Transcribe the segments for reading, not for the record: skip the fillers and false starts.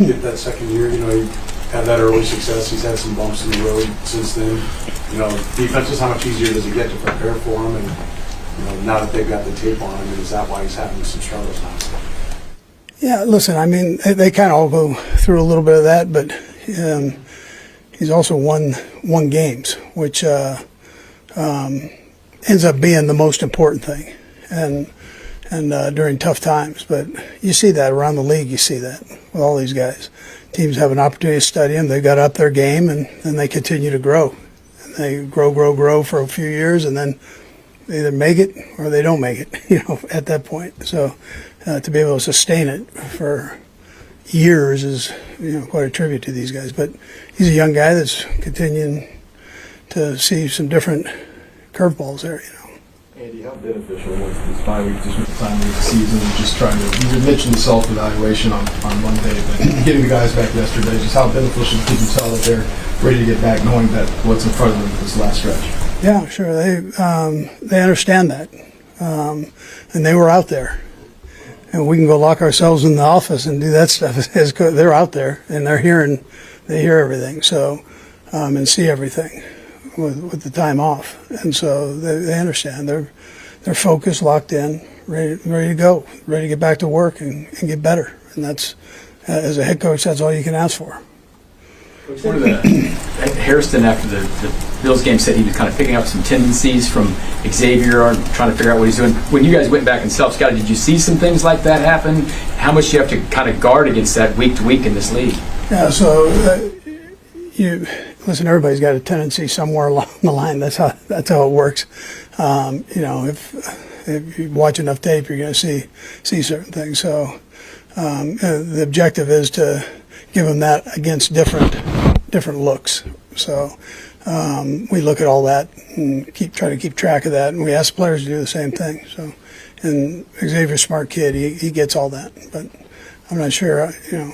get that second year. You know, he had that early success. He's had some bumps in the road since then. You know, defense is how much easier does it get to prepare for him, and you know, now that they've got the tape on him, and is that why he's having some struggles now? Yeah, listen, I mean, they kind of all go through a little bit of that, but he's also won games, which ends up being the most important thing, and during tough times. But you see that around the league. You see that with all these guys. Teams have an opportunity to study them. They've got to up their game, and then they continue to grow. And they grow for a few years, and then they either make it or they don't make it. You know, at that point. So to be able to sustain it for years is, you know, quite a tribute to these guys. But he's a young guy that's continuing to see some different curveballs there. You know. Andy, how beneficial was this bye week just with the time of the season and just trying to, you mentioned the self-evaluation on Monday, but getting the guys back yesterday, just how beneficial to people tell that they're ready to get back knowing that what's in front of them this last stretch? Yeah, sure. They understand that. And they were out there. And we can go lock ourselves in the office and do that stuff. They're out there and they hear everything. So, and see everything with the time off. And so they understand. They're focused, locked in, ready to go, ready to get back to work and get better. And that's, as a head coach, that's all you can ask for. Hairston, after the Bills game, said he was kind of picking up some tendencies from Xavier and trying to figure out what he's doing. When you guys went back and self-scouted, did you see some things like that happen? How much do you have to kind of guard against that week to week in this league? Yeah, so listen, everybody's got a tendency somewhere along the line. That's how it works. You know, if you watch enough tape, you're going to see certain things. So the objective is to give them that against different looks. So we look at all that and try to keep track of that, and we ask players to do the same thing. So, and Xavier's a smart kid; he gets all that. But I'm not sure. You know,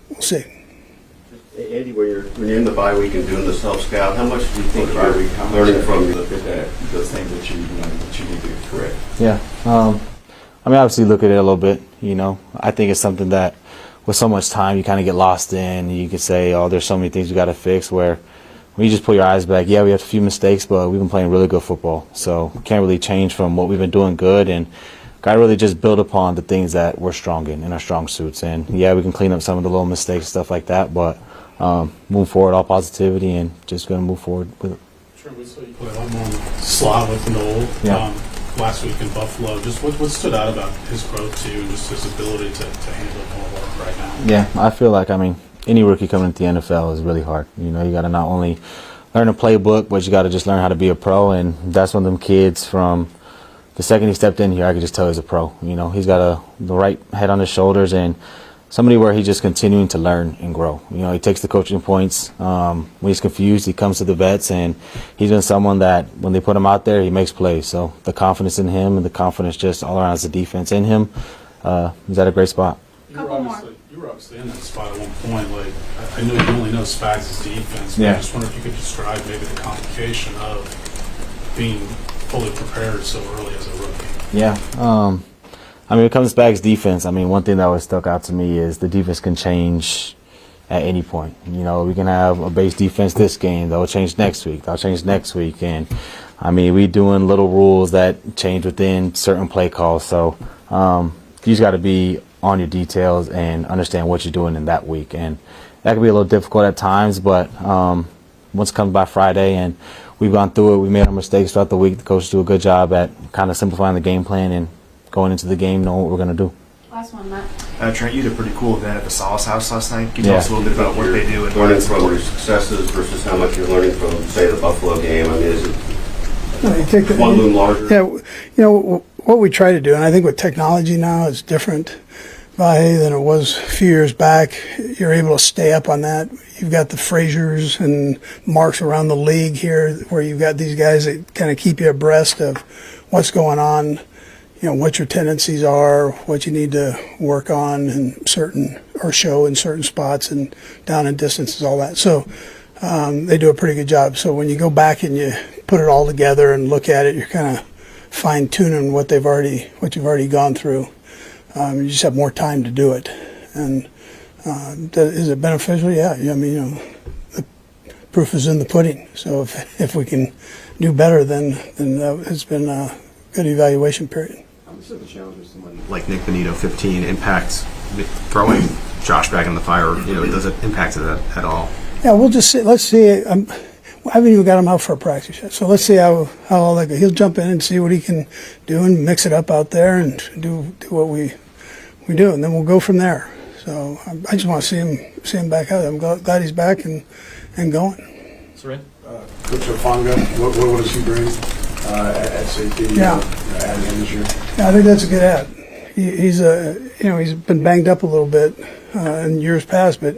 we'll see. Andy, when you're in the bye week and doing the self-scout, how much do you think you're learning from you? Look at that, the things that you need to correct. Yeah, I mean, obviously look at it a little bit. You know, I think it's something that with so much time you kind of get lost in. You can say, oh, there's so many things we got to fix. Where when you just pull your eyes back, yeah, we have a few mistakes, but we've been playing really good football. So can't really change from what we've been doing good, and got to really just build upon the things that we're strong in our strong suits. And yeah, we can clean up some of the little mistakes, stuff like that, but move forward, all positivity, and just going to move forward with it. Sure, we saw you play a lot more on the slot with Noel last week in Buffalo. Just what stood out about his growth to you and just his ability to handle more work right now? Yeah, I feel like, I mean, any rookie coming into the NFL is really hard. You know, you got to not only learn a playbook, but you got to just learn how to be a pro, and that's one of them kids from the second he stepped in here, I could just tell he's a pro. You know, he's got the right head on his shoulders and somebody where he's just continuing to learn and grow. You know, he takes the coaching points. When he's confused, he comes to the vets, and he's been someone that when they put him out there, he makes plays. So the confidence in him and the confidence just all around as the defense in him, he's at a great spot. You were obviously in that spot at one point. Like, I know you only know Spags' defense, but yeah. I just wonder if you could describe maybe the complication of being fully prepared so early as a rookie. Yeah. I mean, when it comes to Spags' defense, I mean, one thing that always stuck out to me is the defense can change at any point. You know, we can have a base defense this game, that'll change next week, that'll change next week. And, I mean, we doing little rules that change within certain play calls. So you just got to be on your details and understand what you're doing in that week. And that can be a little difficult at times, but once it comes by Friday and we've gone through it, we made our mistakes throughout the week, the coaches do a good job at kind of simplifying the game plan and going into the game knowing what we're going to do. Last one, Matt. Trent, you had a pretty cool event at the Solace House last night. Can you tell us a little bit about what they do? And learning from your successes versus how much you're learning from, say, the Buffalo game. I mean, is it one loom larger? Yeah, you know, what we try to do, and I think with technology now, it's different than it was a few years back. You're able to stay up on that. You've got the Frasers and Marks around the league here where you've got these guys that kind of keep you abreast of what's going on, you know, what your tendencies are, what you need to work on in certain, or show in certain spots and down and distances, all that. So they do a pretty good job. So when you go back and you put it all together and look at it, you're kind of fine-tuning what you've already gone through. You just have more time to do it. And Is it beneficial? Yeah. I mean, the proof is in the pudding. So if we can do better, then it's been a good evaluation period. How much of a challenge with someone like Nick Benito, 15, impacts throwing Josh back in the fire? Does it impact it at all? Yeah, we'll just see. Let's see. I haven't even got him out for a practice yet. So let's see how all that goes. He'll jump in and see what he can do and mix it up out there and do what we do, and then we'll go from there. So I just want to see him back out. I'm glad he's back and going. Seren? Coach Ofonga, what does he bring at safety? Yeah. Add him this year. Yeah, I think that's a good add. He's he's been banged up a little bit in years past, but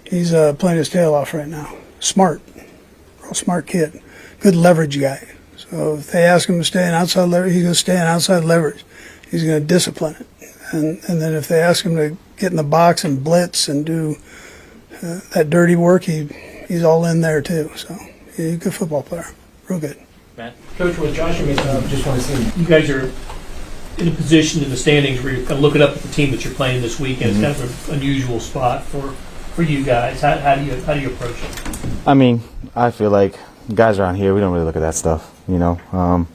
he's playing his tail off right now. Smart, real smart kid, good leverage guy. So if they ask him to stay in outside leverage, he's going to stay in outside leverage. He's going to discipline it, and then if they ask him to get in the box and blitz and do that dirty work, he's all in there too. So he's a good football player, real good. Matt? Coach, with Josh, just want to see you guys are in a position in the standings where you're kind of looking up at the team that you're playing this weekend. It's kind of an unusual spot for you guys. How do you approach it? I mean, I feel like guys around here, we don't really look at that stuff. We kind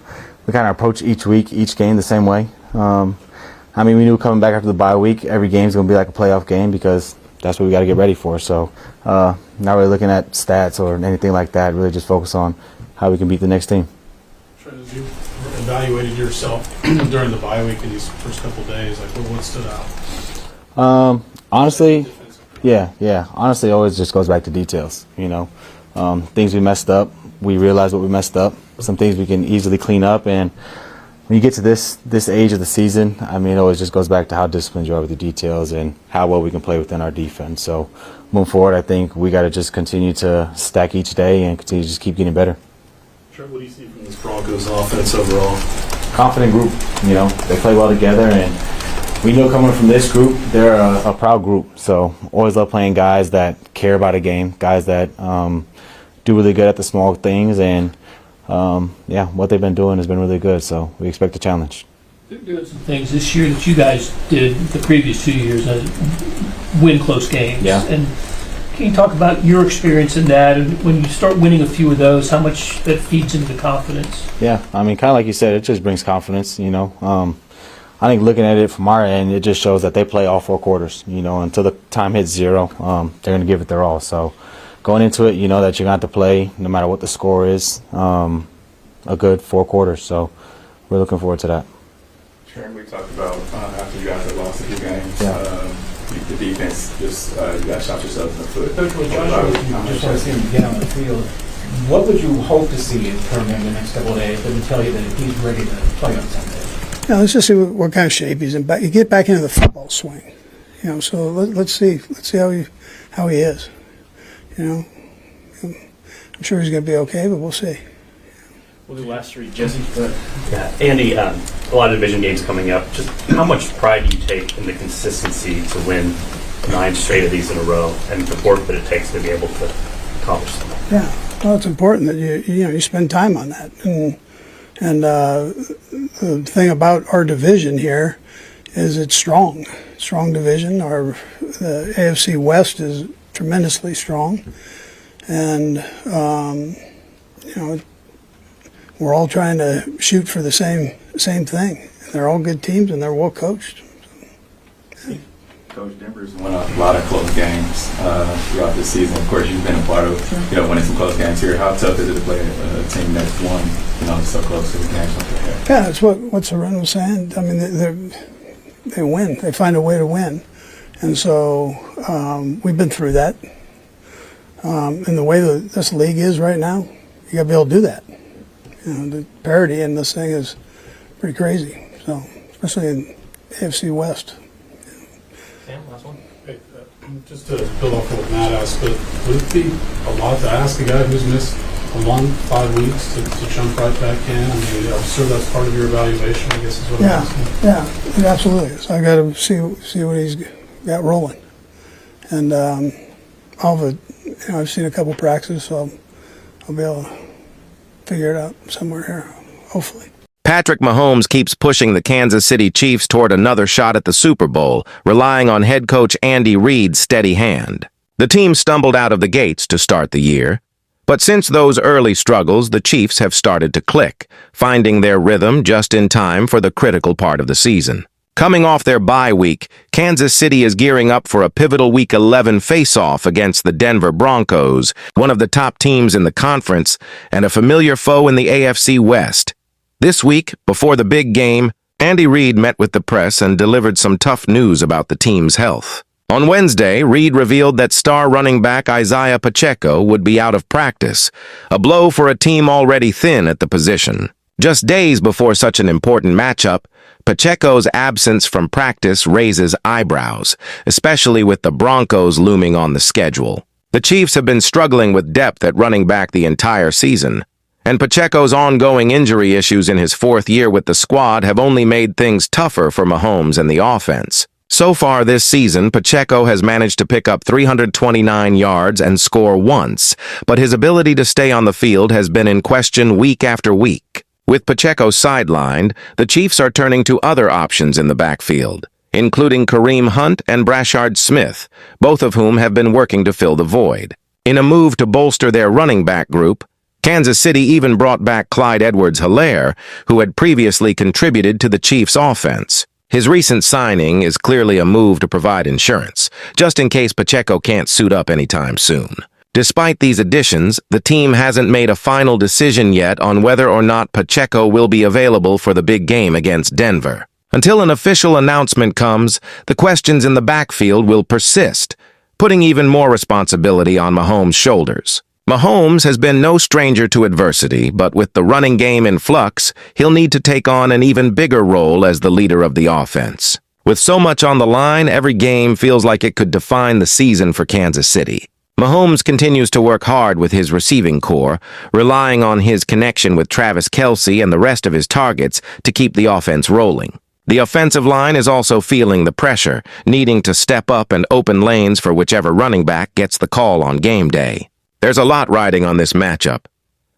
of approach each week, each game the same way. I mean, we knew coming back after the bye week, every game's going to be like a playoff game because that's what we got to get ready for. So not really looking at stats or anything like that, really just focus on how we can beat the next team. Travis, you evaluated yourself during the bye week in these first couple of days. Like, what stood out? Honestly, yeah. Honestly, it always just goes back to details. Things we messed up, we realize what we messed up. Some things we can easily clean up, and when you get to this age of the season, I mean, it always just goes back to how disciplined you are with the details and how well we can play within our defense. So moving forward, I think we got to just continue to stack each day and continue to just keep getting better. Trey, what do you see from this Broncos offense overall? Confident group, they play well together, and we know coming from this group, they're a proud group. So always love playing guys that care about a game, guys that do really good at the small things, and what they've been doing has been really good. So we expect a challenge. They're doing some things this year that you guys did the previous 2 years, win close games. Yeah. And can you talk about your experience in that, and when you start winning a few of those, how much that feeds into the confidence? Yeah, I mean, kind of like you said, it just brings confidence, I think looking at it from our end, it just shows that they play all 4 quarters, until the time hits 0, they're going to give it their all. So going into it, you know that you're going to have to play, no matter what the score is, a good 4 quarters. So we're looking forward to that. Sharon, we talked about after you guys had lost a few games, the defense just you guys shot yourselves in the foot. Coach, with Joshua, you just want to see him get on the field. What would you hope to see from him the next couple of days that would tell you that he's ready to play on Sunday? Yeah, let's just see what kind of shape he's in. You get back into the football swing, So let's see how he is. I'm sure he's going to be okay, but we'll see. We'll do last 3. Jesse. Andy, a lot of division games coming up. Just how much pride do you take in the consistency to win 9 straight of these in a row, and the work that it takes to be able to accomplish something? Yeah, well, it's important that you spend time on that. And the thing about our division here is it's strong division. The AFC West is tremendously strong, and we're all trying to shoot for the same thing. They're all good teams, and they're well coached. Coach, Denver's won a lot of close games throughout this season. Of course, you've been a part of winning some close games here. How tough is it to play a team that's won so close to the games like that? Yeah, that's what Seren was saying. I mean, they win. They find a way to win, and so we've been through that. And the way that this league is right now, you got to be able to do that. The parity in this thing is pretty crazy. So, especially in AFC West. Sam, last one. Hey, just to build off what Matt asked, but would it be a lot to ask a guy who's missed a month, 5 weeks to jump right back in? I mean, I'm sure that's part of your evaluation, I guess is what I'm asking. Yeah, it absolutely is. I got to see what he's got rolling. And I've seen a couple practices, so I'll be able to figure it out somewhere here, hopefully. Patrick Mahomes keeps pushing the Kansas City Chiefs toward another shot at the Super Bowl, relying on head coach Andy Reid's steady hand. The team stumbled out of the gates to start the year, but since those early struggles, the Chiefs have started to click, finding their rhythm just in time for the critical part of the season. Coming off their bye week, Kansas City is gearing up for a pivotal Week 11 face-off against the Denver Broncos, one of the top teams in the conference and a familiar foe in the AFC West. This week, before the big game, Andy Reid met with the press and delivered some tough news about the team's health. On Wednesday, Reid revealed that star running back Isaiah Pacheco would be out of practice, a blow for a team already thin at the position. Just days before such an important matchup, Pacheco's absence from practice raises eyebrows, especially with the Broncos looming on the schedule. The Chiefs have been struggling with depth at running back the entire season, and Pacheco's ongoing injury issues in his fourth year with the squad have only made things tougher for Mahomes and the offense. So far this season, Pacheco has managed to pick up 329 yards and score once, but his ability to stay on the field has been in question week after week. With Pacheco sidelined, the Chiefs are turning to other options in the backfield, including Kareem Hunt and Brashard Smith, both of whom have been working to fill the void. In a move to bolster their running back group, Kansas City even brought back Clyde Edwards-Helaire, who had previously contributed to the Chiefs' offense. His recent signing is clearly a move to provide insurance, just in case Pacheco can't suit up anytime soon. Despite these additions, the team hasn't made a final decision yet on whether or not Pacheco will be available for the big game against Denver. Until an official announcement comes, the questions in the backfield will persist, putting even more responsibility on Mahomes' shoulders. Mahomes has been no stranger to adversity, but with the running game in flux, he'll need to take on an even bigger role as the leader of the offense. With so much on the line, every game feels like it could define the season for Kansas City. Mahomes continues to work hard with his receiving core, relying on his connection with Travis Kelce and the rest of his targets to keep the offense rolling. The offensive line is also feeling the pressure, needing to step up and open lanes for whichever running back gets the call on game day. There's a lot riding on this matchup,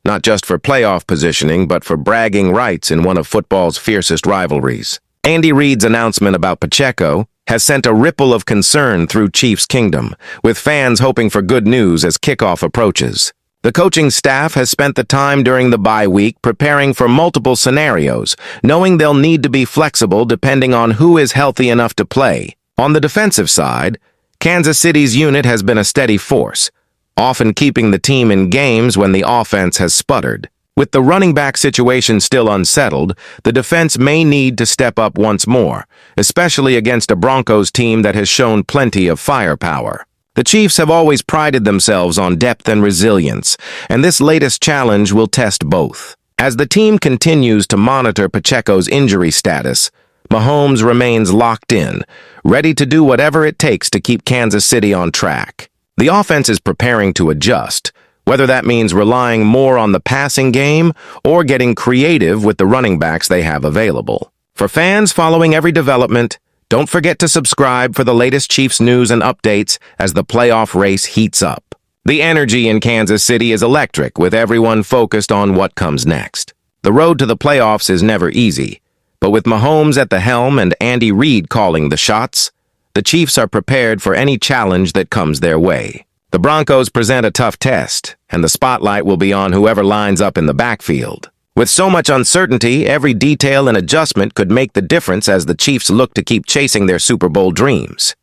not just for playoff positioning, but for bragging rights in one of football's fiercest rivalries. Andy Reid's announcement about Pacheco has sent a ripple of concern through Chiefs Kingdom, with fans hoping for good news as kickoff approaches. The coaching staff has spent the time during the bye week preparing for multiple scenarios, knowing they'll need to be flexible depending on who is healthy enough to play. On the defensive side, Kansas City's unit has been a steady force, often keeping the team in games when the offense has sputtered. With the running back situation still unsettled, the defense may need to step up once more, especially against a Broncos team that has shown plenty of firepower. The Chiefs have always prided themselves on depth and resilience, and this latest challenge will test both. As the team continues to monitor Pacheco's injury status, Mahomes remains locked in, ready to do whatever it takes to keep Kansas City on track. The offense is preparing to adjust, whether that means relying more on the passing game or getting creative with the running backs they have available. For fans following every development, don't forget to subscribe for the latest Chiefs news and updates as the playoff race heats up. The energy in Kansas City is electric, with everyone focused on what comes next. The road to the playoffs is never easy, but with Mahomes at the helm and Andy Reid calling the shots, the Chiefs are prepared for any challenge that comes their way. The Broncos present a tough test, and the spotlight will be on whoever lines up in the backfield. With so much uncertainty, every detail and adjustment could make the difference as the Chiefs look to keep chasing their Super Bowl dreams.